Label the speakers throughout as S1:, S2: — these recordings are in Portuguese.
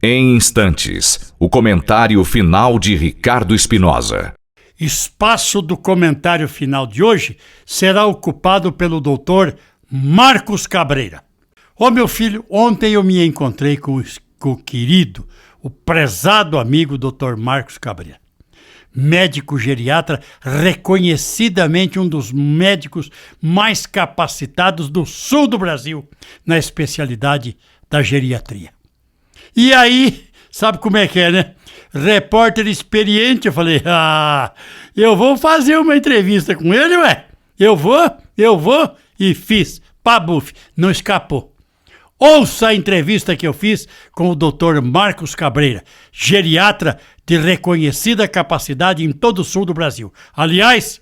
S1: Em instantes, o comentário final de Ricardo Espinosa.
S2: Espaço do comentário final de hoje será ocupado pelo doutor Marcos Cabreira. Ô meu filho, ontem eu me encontrei com o querido, o prezado amigo doutor Marcos Cabreira. Médico geriatra, reconhecidamente um dos médicos mais capacitados do sul do Brasil na especialidade da geriatria. E aí, sabe como é que é, né? Repórter experiente, eu falei, eu vou fazer uma entrevista com ele, ué. Eu vou, e fiz. Pabuf, não escapou. Ouça a entrevista que eu fiz com o Dr. Marcos Cabreira, geriatra de reconhecida capacidade em todo o sul do Brasil. Aliás,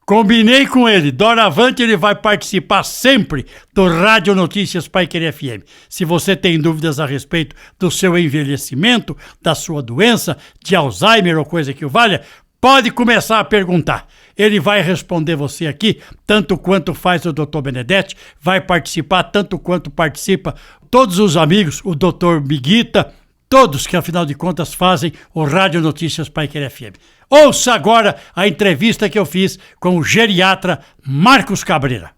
S2: combinei com ele, doravante ele vai participar sempre do Rádio Notícias Paiquerê FM. Se você tem dúvidas a respeito do seu envelhecimento, da sua doença, de Alzheimer ou coisa que o valha, pode começar a perguntar. Ele vai responder você aqui, tanto quanto faz o Dr. Benedetti, vai participar tanto quanto participa todos os amigos, o Dr. Miguita, todos que afinal de contas fazem o Rádio Notícias Paiquerê FM. Ouça agora a entrevista que eu fiz com o geriatra Marcos Cabreira.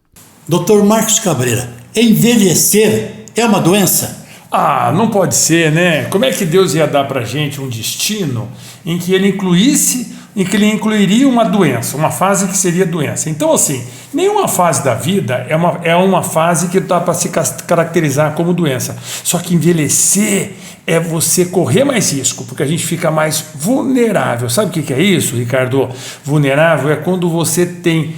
S3: Dr. Marcos Cabreira, envelhecer é uma doença?
S4: Não pode ser, né? Como é que Deus ia dar pra gente um destino em que ele incluiria uma doença, uma fase que seria doença? Então, assim, nenhuma fase da vida é uma fase que dá para se caracterizar como doença. Só que envelhecer é você correr mais risco, porque a gente fica mais vulnerável. Sabe o que é isso, Ricardo? Vulnerável é quando você tem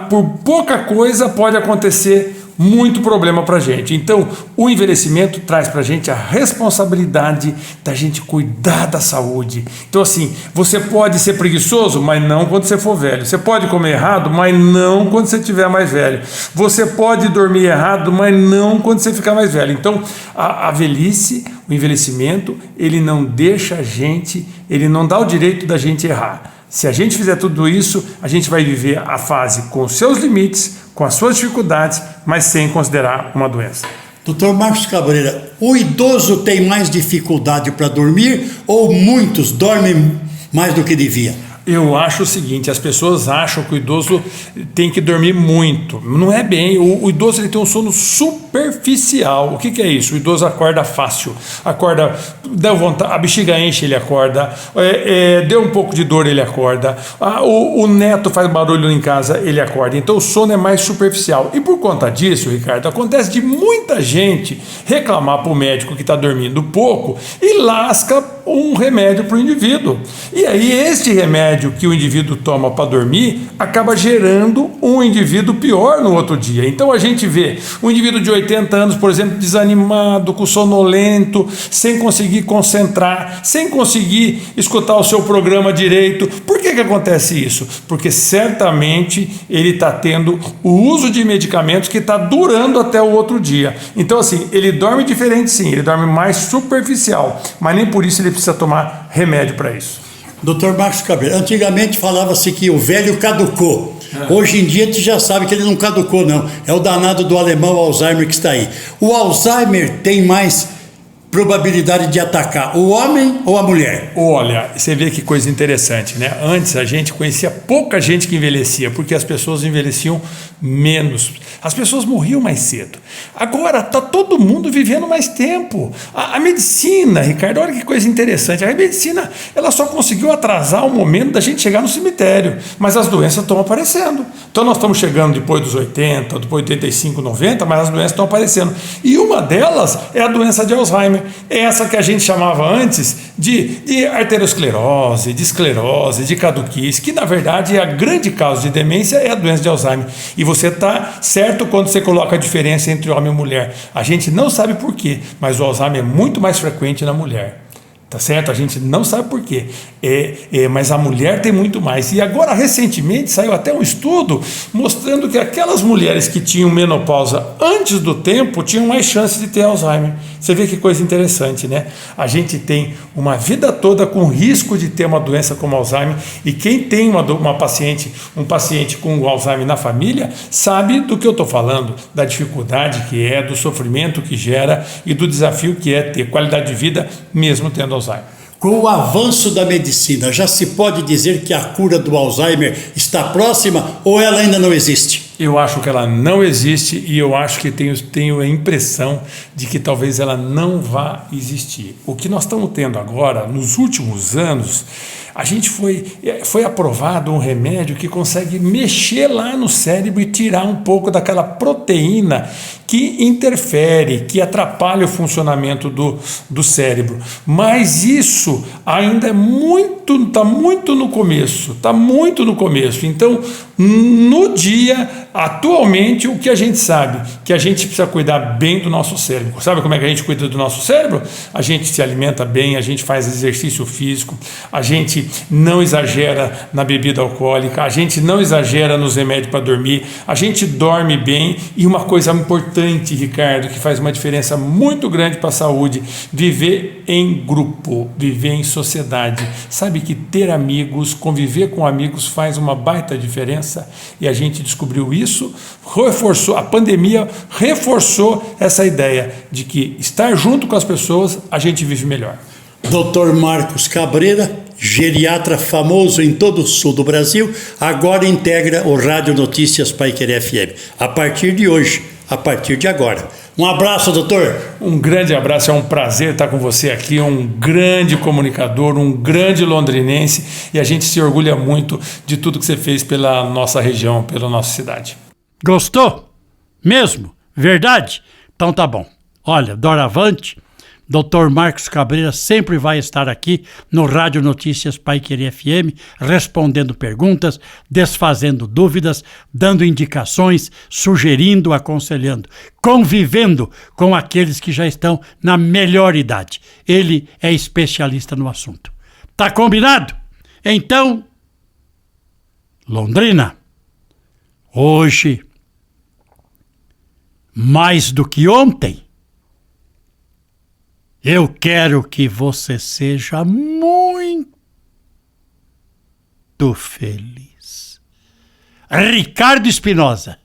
S4: por pouca coisa pode acontecer muito problema pra gente. Então, o envelhecimento traz pra gente a responsabilidade da gente cuidar da saúde. Então, assim, você pode ser preguiçoso, mas não quando você for velho. Você pode comer errado, mas não quando você estiver mais velho. Você pode dormir errado, mas não quando você ficar mais velho. Então, a velhice, o envelhecimento, ele não deixa a gente, ele não dá o direito da gente errar. Se a gente fizer tudo isso, a gente vai viver a fase com os seus limites, com as suas dificuldades, mas sem considerar uma doença.
S3: Dr. Marcos Cabreira, o idoso tem mais dificuldade para dormir ou muitos dormem mais do que devia?
S4: Eu acho o seguinte, as pessoas acham que o idoso tem que dormir muito. Não é bem, o idoso ele tem um sono superficial. O que é isso? O idoso acorda fácil, acorda, deu vontade, a bexiga enche, ele acorda, deu um pouco de dor, ele acorda, o neto faz barulho em casa, ele acorda. Então o sono é mais superficial. E por conta disso, Ricardo, acontece de muita gente reclamar para o médico que está dormindo pouco e lasca um remédio para o indivíduo. E aí este remédio que o indivíduo toma para dormir acaba gerando um indivíduo pior no outro dia. Então a gente vê um indivíduo de 80 anos, por exemplo, desanimado, com sonolento, sem conseguir concentrar, sem conseguir escutar o seu programa direito. Por que acontece isso? Porque certamente ele está tendo o uso de medicamentos que está durando até o outro dia. Então assim, ele dorme diferente sim, ele dorme mais superficial, mas nem por isso ele precisa tomar remédio para isso.
S3: Dr. Marcos Cabreira, antigamente falava-se que o velho caducou. Hoje em dia a gente já sabe que ele não caducou, não. É o danado do alemão Alzheimer que está aí. O Alzheimer tem mais probabilidade de atacar o homem ou a mulher?
S4: Olha, você vê que coisa interessante, né? Antes a gente conhecia pouca gente que envelhecia, porque as pessoas envelheciam menos. As pessoas morriam mais cedo. Agora está todo mundo vivendo mais tempo. A medicina, Ricardo, olha que coisa interessante. A medicina, ela só conseguiu atrasar o momento da gente chegar no cemitério, mas as doenças estão aparecendo. Então nós estamos chegando depois dos 80, depois de 85, 90, mas as doenças estão aparecendo. E uma delas é a doença de Alzheimer. É essa que a gente chamava antes de arteriosclerose, de esclerose, de caduquice, que na verdade é a grande causa de demência, é a doença de Alzheimer. E você está certo quando você coloca a diferença entre homem e mulher. A gente não sabe por quê, mas o Alzheimer é muito mais frequente na mulher. Tá certo? A gente não sabe por quê. Mas a mulher tem muito mais. E agora, recentemente, saiu até um estudo mostrando que aquelas mulheres que tinham menopausa antes do tempo tinham mais chance de ter Alzheimer. Você vê que coisa interessante, né? A gente tem uma vida toda com risco de ter uma doença como Alzheimer, e quem tem um paciente com Alzheimer na família sabe do que eu estou falando, da dificuldade que é, do sofrimento que gera e do desafio que é ter qualidade de vida mesmo tendo Alzheimer.
S3: Com o avanço da medicina, já se pode dizer que a cura do Alzheimer está próxima ou ela ainda não existe?
S4: Eu acho que ela não existe, e eu acho que tenho a impressão de que talvez ela não vá existir. O que nós estamos tendo agora, nos últimos anos, a gente foi aprovado um remédio que consegue mexer lá no cérebro e tirar um pouco daquela proteína que interfere, que atrapalha o funcionamento do cérebro. Mas isso ainda está muito no começo, Então, atualmente, o que a gente sabe? Que a gente precisa cuidar bem do nosso cérebro. Sabe como é que a gente cuida do nosso cérebro? A gente se alimenta bem, a gente faz exercício físico, a gente não exagera na bebida alcoólica, a gente não exagera nos remédios para dormir, a gente dorme bem. E uma coisa importante, Ricardo, que faz uma diferença muito grande para a saúde: viver em grupo, viver em sociedade. Sabe que ter amigos, conviver com amigos faz uma baita diferença, e a gente descobriu isso, a pandemia reforçou essa ideia de que estar junto com as pessoas a gente vive melhor.
S3: Dr. Marcos Cabreira, geriatra famoso em todo o sul do Brasil, agora integra o Rádio Notícias Paiquerê FM. A partir de hoje, a partir de agora. Um abraço, doutor.
S4: Um grande abraço, é um prazer estar com você aqui, um grande comunicador, um grande londrinense, e a gente se orgulha muito de tudo que você fez pela nossa região, pela nossa cidade.
S2: Gostou? Mesmo? Verdade? Então tá bom. Olha, doravante, Dr. Marcos Cabreira sempre vai estar aqui no Rádio Notícias Paiquerê FM, respondendo perguntas, desfazendo dúvidas, dando indicações, sugerindo, aconselhando, convivendo com aqueles que já estão na melhor idade. Ele é especialista no assunto. Tá combinado? Então, Londrina, hoje, mais do que ontem, eu quero que você seja muito feliz. Ricardo Espinosa.